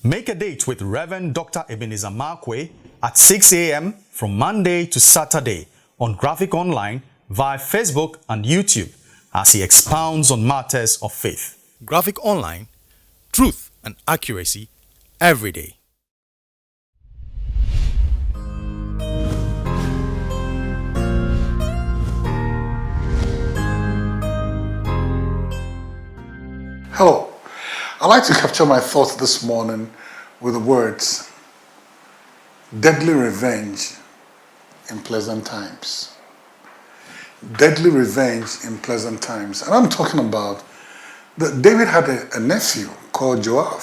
Make a date with Reverend Dr. Ebenezer Markwei at 6 a.m. from Monday to Saturday on Graphic Online via Facebook and YouTube as he expounds on matters of faith. Graphic Online, truth and accuracy every day. Hello. I'd like to capture my thoughts this morning with the words, deadly revenge in pleasant times. Deadly revenge in pleasant times. And I'm talking about that David had a nephew called Joab.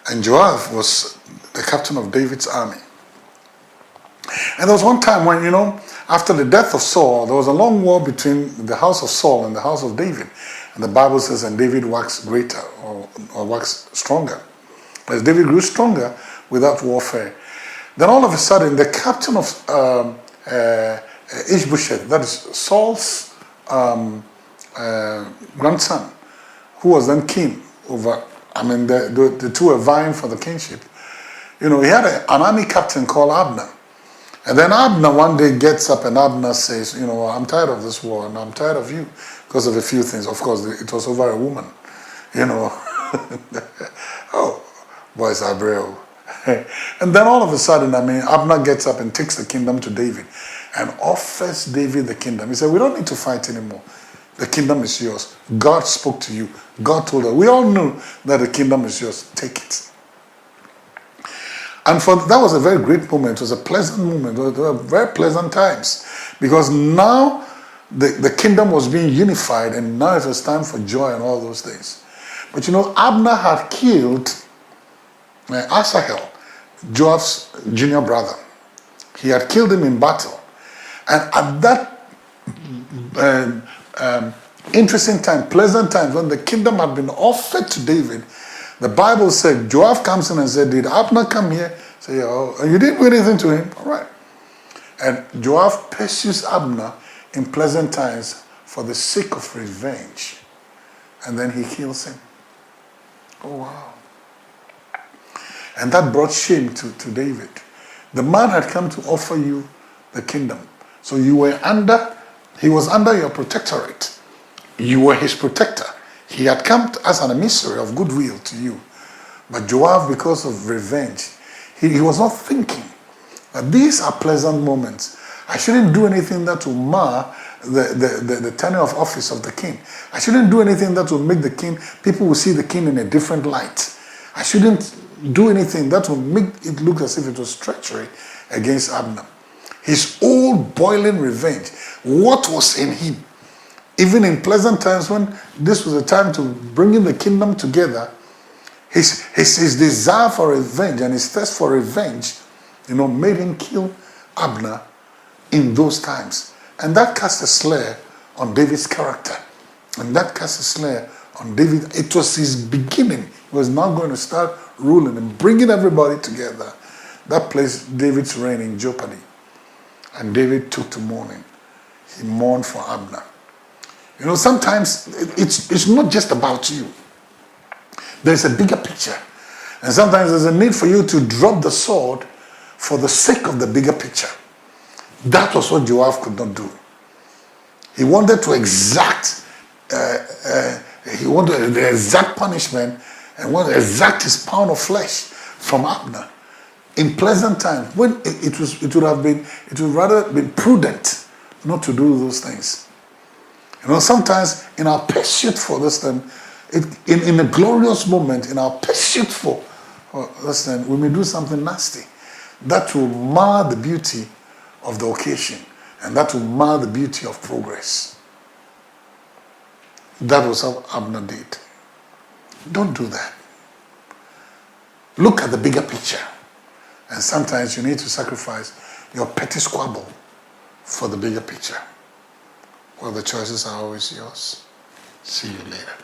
And Joab was the captain of David's army. And there was one time when, after the death of Saul, there was a long war between the house of Saul and the house of David. And the Bible says, and David waxed greater or waxed stronger. As David grew stronger without warfare. Then all of a sudden, the captain of Ishbosheth, that is Saul's grandson, who was then king over, the two were vying for the kingship. He had an army captain called Abner. And then Abner one day gets up and Abner says, I'm tired of this war and I'm tired of you because of a few things. Of course, it was over a woman, Oh, boys are brave. And then all of a sudden, Abner gets up and takes the kingdom to David and offers David the kingdom. He said, we don't need to fight anymore. The kingdom is yours. God spoke to you. God told us. We all knew that the kingdom is yours. Take it. And that was a very great moment. It was a pleasant moment. It were very pleasant times. Because now the kingdom was being unified and now it was time for joy and all those things. But Abner had killed Asahel, Joab's junior brother. He had killed him in battle. And at that interesting time, pleasant time, when the kingdom had been offered to David, the Bible said, Joab comes in and said, did Abner come here? Say, oh, you didn't do anything to him? All right. And Joab pursues Abner in pleasant times for the sake of revenge. And then he kills him. Oh, wow. And that brought shame to David. The man had come to offer you the kingdom. So he was under your protectorate. You were his protector. He had come as an emissary of goodwill to you. But Joab, because of revenge, he was not thinking that these are pleasant moments. I shouldn't do anything that will mar the tenure of office of the king. I shouldn't do anything that will make the king, people will see the king in a different light. I shouldn't do anything that will make it look as if it was treachery against Abner. His old boiling revenge, what was in him? Even in pleasant times when this was a time to bring in the kingdom together, his desire for revenge and his thirst for revenge, made him kill Abner in those times. And that cast a slur on David's character. And that cast a slur on David. It was his beginning. He was now going to start ruling and bringing everybody together. That placed David's reign in jeopardy. And David took to mourning. He mourned for Abner. Sometimes it's not just about you. There's a bigger picture. And sometimes there's a need for you to drop the sword for the sake of the bigger picture. That was what Joab could not do. He wanted to exact, the exact punishment and wanted to exact his pound of flesh from Abner. In pleasant times, when it would rather been prudent not to do those things. Sometimes in our pursuit for this thing, in a glorious moment, in our pursuit for this thing, we may do something nasty that will mar the beauty of the occasion and that will mar the beauty of progress. That was how Abner did. Don't do that. Look at the bigger picture. And sometimes you need to sacrifice your petty squabble for the bigger picture. Well, the choices are always yours. See you later.